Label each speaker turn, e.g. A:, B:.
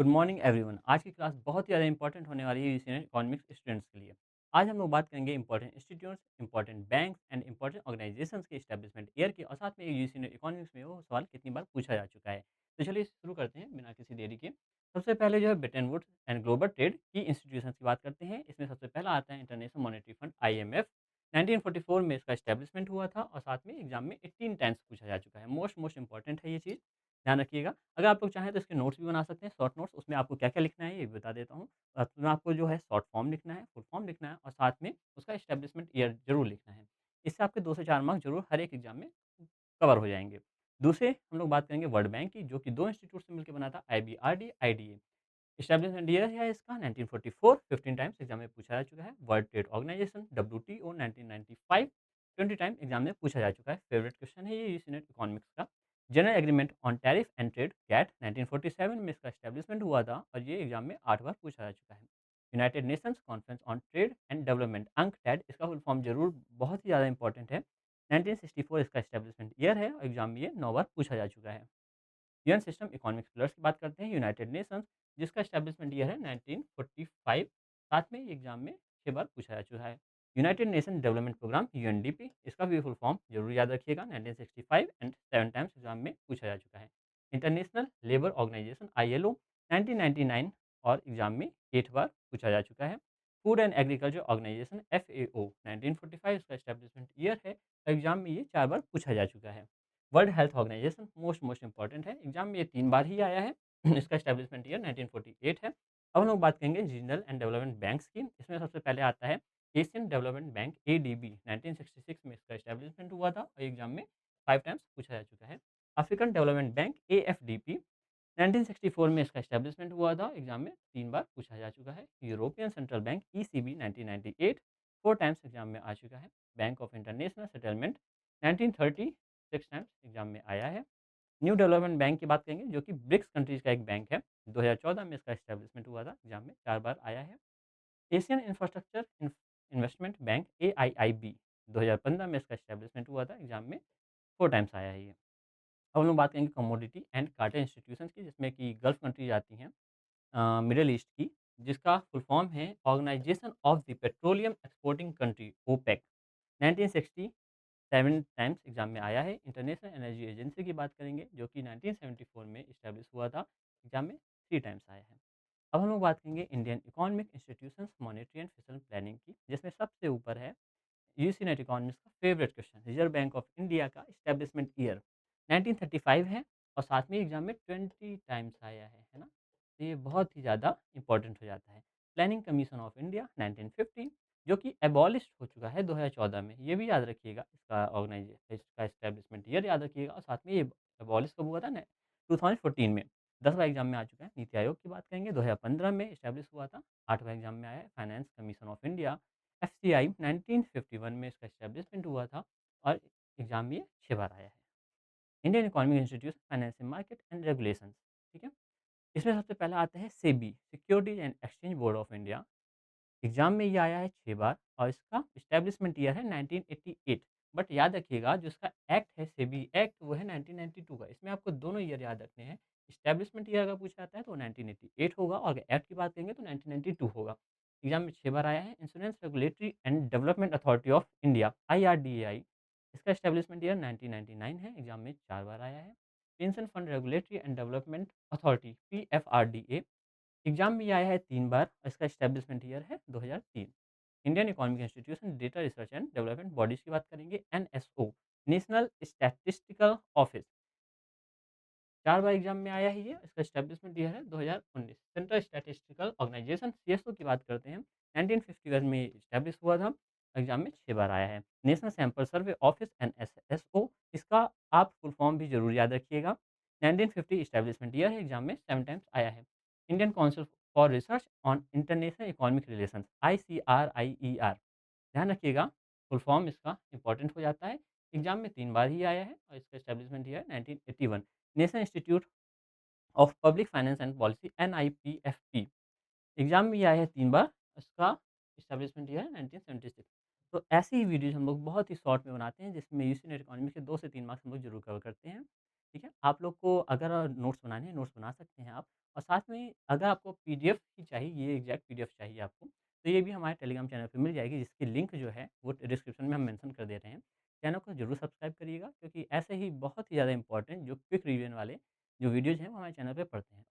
A: Good morning everyone. आज की class बहुत ही ज़्यादा इंपॉर्टेंट होने वाली है यूसीएन इकोनॉमिक्स स्टूडेंट्स के लिए। आज हम लोग बात करेंगे important institutes, important banks and important organisations के एस्टैब्लिशमेंट ईयर की, और साथ में यूसीएन इकोनॉमिक्स में वो सवाल कितनी बार पूछा जा चुका है। तो चलिए शुरू करते हैं बिना किसी देरी के। सबसे पहले जो है Bretton Woods and global trade की इंस्टीट्यूशन की बात करते हैं। इसमें सबसे पहला आता है इंटरनेशनल मॉनेटरी फंड IMF। 1944 में इसका एस्टैब्लिशमेंट हुआ था और साथ में एग्जाम में 18 टाइम्स पूछा जा चुका है। मोस्ट मोस्ट इंपॉर्टेंट है ये चीज़, ध्यान रखिएगा। अगर आप लोग चाहें तो इसके नोट्स भी बना सकते हैं, शॉर्ट नोट्स। उसमें आपको क्या-क्या लिखना है ये भी बता देता हूँ। उसमें आपको जो है शॉर्ट फॉर्म लिखना है, फुल फॉर्म लिखना है और साथ में उसका एस्टैब्लिशमेंट ईयर ज़रूर लिखना है। इससे आपके 2 से 4 मार्क्स ज़रूर हर एक एग्ज़ाम में कवर हो जाएँगे। दूसरे हम लोग बात करेंगे वर्ल्ड बैंक की, जो कि 2 इंस्टीट्यूट से मिलकर बना था, IBRD, IDA। एस्टैब्लिशमेंट ईयर है इसका 1944, 15 टाइम्स एग्जाम में पूछा जा चुका है। World trade organisation WTO 1995, 20 time exam में पूछा जा चुका है। फेवरेट क्वेश्चन है ये यूसीनेट इकोनॉमिक्स का। General agreement on tariff and trade GATT 1947 में इसका एस्टैब्लिशमेंट हुआ था और ये एग्जाम में 8 बार पूछा जा चुका है। United Nations conference on trade and development अंक टैड, इसका फुल फॉर्म जरूर बहुत ही ज़्यादा इंपॉर्टेंट है। 1964 इसका एस्टैब्लिशमेंट ईयर है और एग्जाम में ये 9 बार पूछा जा चुका है। यूएन सिस्टम इकोनॉमिक्स पिलर्स की बात करते हैं। यूनाइटेड नेशंस, जिसका एस्टैब्लिशमेंट ईयर है 1945, साथ में ये एग्जाम में 6 बार पूछा जा चुका है। United nation development programme UNDP, इसका भी फुल फॉर्म जरूर याद रखिएगा। 1965 एंड 7 टाइम्स एग्जाम में पूछा जा चुका है। इंटरनेशनल लेबर ऑर्गेनाइजेशन ILO, 1999 और एग्जाम में 8 बार पूछा जा चुका है। Food and agriculture organisation FAO, 1945 इसका एस्टैब्लिशमेंट ईयर है और एग्जाम में ये 4 बार पूछा जा चुका है। World health organisation most most important है, एग्जाम में ये 3 बार ही आया है। इसका एस्टैब्लिशमेंट ईयर 1948 है। अब हम लोग बात करेंगे रीजनल एंड डेवलपमेंट बैंक्स की। इसमें सबसे पहले आता है एशियन डेवलपमेंट बैंक ADB। 1966 में इसका एस्टैब्लिशमेंट हुआ था और एग्जाम में 5 टाइम्स पूछा जा चुका है। अफ्रीकन डेवलपमेंट बैंक AFDP, 1964 में इसका एस्टैब्लिशमेंट हुआ था, एग्जाम में 3 बार पूछा जा चुका है। European central bank ECB, 1998, 4 times exam में आ चुका है। Bank of international settlement 1930, 6 times exam में आया है। न्यू डेवलपमेंट बैंक की बात करेंगे, जो कि ब्रिक्स कंट्रीज का एक बैंक है। 2014 में इसका एस्टैब्लिशमेंट हुआ था, एग्जाम में 4 बार आया है। Asian infrastructure investment bank AIIB, 2015 में इसका एस्टैब्लिशमेंट हुआ था, एग्जाम में 4 टाइम्स आया है ये। अब हम लोग बात करेंगे कमोडिटी एंड कार्टर इंस्टीट्यूशंस की, जिसमें कि गल्फ कंट्रीज आती हैं, मिडल ईस्ट की, जिसका फुल फॉर्म है organisation of the petroleum exporting country, OPEC। 1967 times exam में आया है। इंटरनेशनल एनर्जी एजेंसी की बात करेंगे, जो कि 1974 में इस्टेब्लिश हुआ था, एग्जाम में 3 टाइम्स आया है। अब हम लोग बात करेंगे Indian economic institutions monetary and fiscal planning की, जिसमें सबसे ऊपर है यूसी नेट इकोनॉमिक्स का favourite question, Reserve Bank of India का इस्टेब्लिशमेंट ईयर 1935 है और साथ में एग्जाम में 20 टाइम्स आया है ना। तो ये बहुत ही ज़्यादा इंपॉर्टेंट हो जाता है। प्लानिंग कमीशन ऑफ इंडिया 1950, जो कि एबॉलिश हो चुका है 2014 में, ये भी याद रखिएगा। इसका इसका इस्टेब्लिशमेंट ईयर याद रखिएगा और साथ में ये एबॉलिश कब हुआ था ना, 2014 में। 10वां एग्जाम में आ चुका है। नीति आयोग की बात करेंगे, 2015 में इस्टेब्लिश हुआ था। 8वां एग्जाम में आया है। Finance commission of India FCI, 1951 में इसका एस्टैब्लिशमेंट हुआ था और एग्जाम में ये 6 बार आया है। Indian economic institute financial market and regulations, ठीक है। इसमें सबसे पहला आता है SEBI, securities and exchange board of India. Exam में ये आया है 6 बार और इसका एस्टैब्लिशमेंट ईयर है 1988। बट याद रखिएगा, जो इसका एक्ट है, सेबी एक्ट, वो है 1992 का। इसमें आपको दोनों ईयर याद रखने हैं। एस्टैब्लिशमेंट ईयर अगर पूछा जाता है तो 1988 होगा और अगर एक्ट की बात करेंगे तो 1992 होगा। एग्जाम में 6 बार आया है। Insurance regulatory and development authority of India, IRDAI, इसका एस्टैब्लिशमेंट ईयर 1999 है, एग्जाम में 4 बार आया है। Pension fund regulatory and development authority, PFRDA, exam में ये आया है 3 बार, इसका एस्टैब्लिशमेंट ईयर है 2003। Indian economic institution data research and development bodies की बात करेंगे, NSO, नेशनल स्टैटिस्टिकल ऑफिस, 4 बार एग्जाम में आया है ये, इसका एस्टैब्लिशमेंट ईयर है 2019। सेंट्रल स्टैटिस्टिकल ऑर्गेनाइजेशन CSO की बात करते हैं, 1951 में इस्टेब्लिश हुआ था, एग्जाम में 6 बार आया है। National sample survey office, NSSO, इसका आप फुल फॉर्म भी जरूर याद रखिएगा। 1950 इस्टेब्लिशमेंट ईयर है, एग्जाम में 7 टाइम्स आया है। Indian council for research on international economic relations, ICRIER, ध्यान रखिएगा, फुल फॉर्म इसका इंपॉर्टेंट हो जाता है। एग्जाम में 3 बार ही आया है और इसका establishment year 1981। National institute of public finance and policy, NIPFP, exam में ये आया है 3 बार, इसका एस्टैब्लिशमेंट ईयर है 1976। तो ऐसी ही वीडियोज़ हम लोग बहुत ही शॉर्ट में बनाते हैं, जिसमें यूसी नेट इकोनॉमी के 2 से 3 मार्क्स हम लोग जरूर कवर करते हैं। ठीक है? आप लोग को अगर नोट्स बनाने हैं, नोट्स बना सकते हैं आप और साथ में अगर आपको पीडीएफ ही चाहिए, ये एग्ज़ैक्ट पीडीएफ चाहिए आपको, तो ये भी हमारे टेलीग्राम चैनल पे मिल जाएगी, जिसकी लिंक जो है वो डिस्क्रिप्शन में हम मेंशन कर दे रहे हैं। चैनल को ज़रूर सब्सक्राइब करिएगा क्योंकि ऐसे ही बहुत ही ज़्यादा इम्पोर्टेंट जो क्विक रिवीजन वाले जो वीडियोज़ हैं, वो हमारे चैनल पे पड़ते हैं।